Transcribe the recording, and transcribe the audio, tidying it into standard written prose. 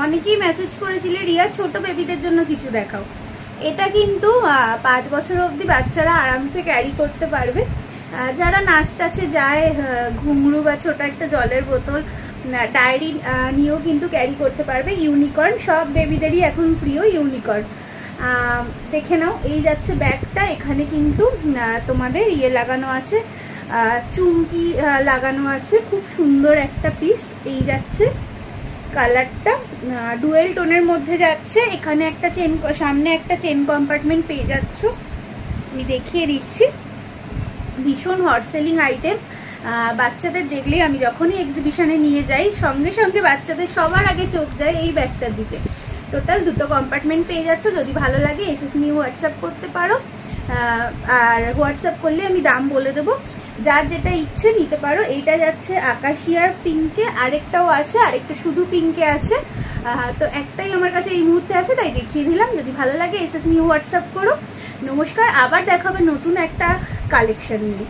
অনেকেই মেসেজ করেছিলে রিয়া ছোট বেবিদের জন্য কিছু দেখাও। এটা কিন্তু 5 বছর অবধি বাচ্চারা আরামসে ক্যারি করতে পারবে। যারা নাচ টাচে যায়, ঘুঙরু বা ছোট একটা জলের বোতল, ডায়েরি নিয়েও কিন্তু ক্যারি করতে পারবে। ইউনিকর্ন সব বেবিদেরই এখন প্রিয় ইউনিকর্ন। দেখে নাও, এই যাচ্ছে ব্যাগটা। এখানে কিন্তু তোমাদের ইয়ে লাগানো আছে, চুমকি লাগানো আছে, খুব সুন্দর একটা পিস। এই যাচ্ছে কালারটা ডুয়েল টোনের মধ্যে যাচ্ছে। এখানে একটা চেন, সামনে একটা চেন কম্পার্টমেন্ট পেয়ে যাচ্ছ। আমি দেখিয়ে দিচ্ছি, ভীষণ হট সেলিং আইটেম। বাচ্চাদের দেখলেই, আমি যখনই এক্সিবিশনে নিয়ে যাই সঙ্গে সঙ্গে বাচ্চাদের সবার আগে চোখ যায় এই ব্যাগটার দিকে। টোটাল 2টো কম্পার্টমেন্ট পেয়ে যাচ্ছ। যদি ভালো লাগে এসএস নিয়ে হোয়াটসঅ্যাপ করতে পারো, আর হোয়াটসঅ্যাপ করলে আমি দাম বলে দেবো। যার যেটা ইচ্ছে নিতে পারো। এইটা যাচ্ছে আকাশিয়ার পিঙ্কে, আরেকটাও আছে, আরেকটা শুধু পিঙ্কে আছে। তো একটাই আমার কাছে এই মুহূর্তে আছে, তাই দেখিয়ে দিলাম। যদি ভালো লাগে এসএস নিয়ে হোয়াটসঅ্যাপ করো। নমস্কার, আবার দেখাবে নতুন একটা কালেকশন নিয়ে।